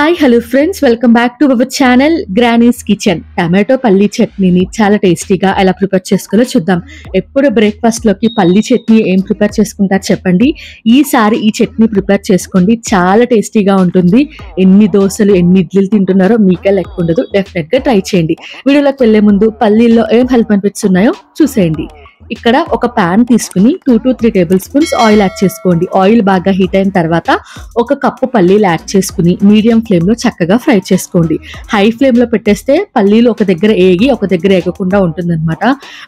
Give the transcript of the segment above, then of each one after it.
Hi hello friends, welcome back to our channel granny's kitchen. Tomato పల్లీ చట్నీని చాలా టేస్టీగా ఎలా ప్రిపేర్ చేసుకోవాలో చూద్దాం. ఎప్పుడు బ్రేక్ఫాస్ట్ లోకి పల్లీ చట్నీ ఏం ప్రిపేర్ చేసుకుంటారు చెప్పండి. ఈసారి ఈ చట్నీ ప్రిపేర్ చేసుకోండి, చాలా టేస్టీగా ఉంటుంది. ఎన్ని దోశలు ఎన్ని ఇడ్లీలు తింటున్నారో మీకే లెక్క ఉండదు. డెఫినెట్ గా ట్రై చేయండి. వీడియోలోకి వెళ్లే ముందు పల్లీల్లో ఏం హెల్త్ బెనిఫిట్స్ ఉన్నాయో చూసేయండి. ఇక్కడ ఒక ప్యాన్ తీసుకుని 2 to 3 table spoons oil add చేసుకోండి. ఆయిల్ బాగా హీట్ అయిన తర్వాత ఒక కప్పు పల్లీలు యాడ్ చేసుకుని మీడియం ఫ్లేమ్ లో చక్కగా ఫ్రై చేసుకోండి. హై ఫ్లేమ్ లో పెట్టేస్తే పల్లీలు ఒక దగ్గర ఏగి ఒక దగ్గర ఏగకుండా ఉంటుందన్నమాట.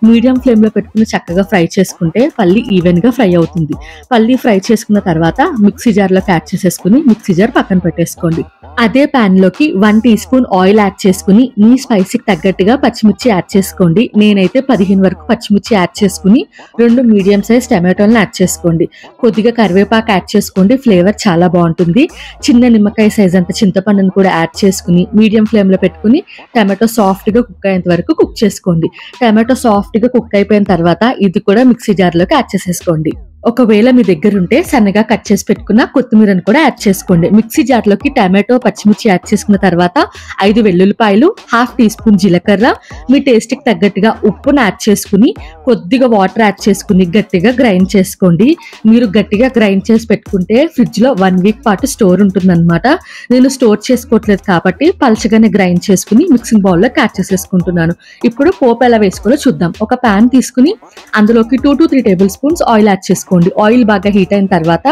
మీడియం ఫ్లేమ్ లో పెట్టుకుని చక్కగా ఫ్రై చేసుకుంటే పల్లి ఈవెన్ గా ఫ్రై అవుతుంది. పల్లి ఫ్రై చేసుకున్న తర్వాత మిక్సీ జార్ లోకి యాడ్ చేసేసుకుని మిక్సీ జార్ పక్కన పెట్టేసుకోండి. అదే ప్యాన్ లోకి 1 టీ స్పూన్ ఆయిల్ యాడ్ చేసుకుని మీ స్పైసీకి తగ్గట్టుగా పచ్చిమిర్చి యాడ్ చేసుకోండి. నేనైతే 15 వరకు పచ్చిమిర్చి యాడ్ చేసుకుని 2 మీడియం సైజ్ టమాటోలను యాడ్ చేసుకోండి. కొద్దిగా కరివేపాకు యాడ్ చేసుకోండి, ఫ్లేవర్ చాలా బాగుంటుంది. చిన్న నిమ్మకాయ సైజ్ అంత చింతపండును కూడా యాడ్ చేసుకుని మీడియం ఫ్లేమ్ లో పెట్టుకుని టమాటో సాఫ్ట్ గా కుక్ అయ్యేంత వరకు కుక్ చేసుకోండి. టమాటో సాఫ్ట్ గా కుక్ అయిపోయిన తర్వాత ఇది కూడా మిక్సీ జార్ లోకి యాడ్ చేసేసుకోండి. ఒకవేళ మీ దగ్గర ఉంటే సన్నగా కట్ చేసి పెట్టుకున్న కొత్తిమీరను కూడా యాడ్ చేసుకోండి. మిక్సీ జార్ లోకి టమాటో పచ్చిమిర్చి యాడ్ చేసుకున్న తర్వాత 5 వెల్లుల్లిపాయలు, 1/2 టీ స్పూన్ జీలకర్ర, మీ టేస్ట్ కి తగ్గట్టుగా ఉప్పును యాడ్ చేసుకుని కొద్దిగా వాటర్ యాడ్ చేసుకుని గట్టిగా గ్రైండ్ చేసుకోండి. మీరు గట్టిగా గ్రైండ్ చేసి పెట్టుకుంటే ఫ్రిడ్జ్ లో 1 వీక్ పాటు స్టోర్ ఉంటుందన్నమాట. నేను స్టోర్ చేసుకోవట్లేదు కాబట్టి పల్చగానే గ్రైండ్ చేసుకుని మిక్సింగ్ బౌల్ లోకి యాడ్ చేసేసుకుంటున్నాను. ఇప్పుడు పోపు ఎలా వేసుకోవాలో చూద్దాం. ఒక ప్యాన్ తీసుకుని అందులోకి 2 to 3 table spoons oil add చేసుకోండి. ఆయిల్ బాగా హీట్ అయిన తర్వాత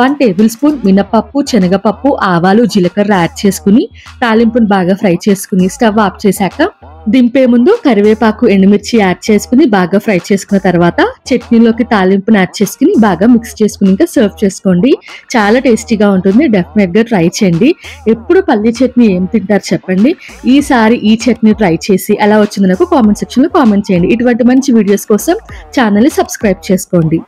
1 టేబుల్ స్పూన్ మినపప్పు, శనగపప్పు, ఆవాలు, జీలకర్ర యాడ్ చేసుకుని తాలింపును బాగా ఫ్రై చేసుకుని స్టవ్ ఆఫ్ చేశాక దింపే ముందు కరివేపాకు, ఎండుమిర్చి యాడ్ చేసుకుని బాగా ఫ్రై చేసుకున్న తర్వాత చట్నీలోకి తాలింపును యాడ్ చేసుకుని బాగా మిక్స్ చేసుకుని ఇంకా సర్వ్ చేసుకోండి. చాలా టేస్టీగా ఉంటుంది. డెఫినెట్ గా ట్రై చేయండి. ఎప్పుడు పల్లీ చట్నీ ఏం తింటారు చెప్పండి. ఈసారి ఈ చట్నీ ట్రై చేసి ఎలా వచ్చిందో నాకు కామెంట్ సెక్షన్ లో కామెంట్ చేయండి. ఇటువంటి మంచి వీడియోస్ కోసం ఛానల్ ని సబ్స్క్రైబ్ చేసుకోండి.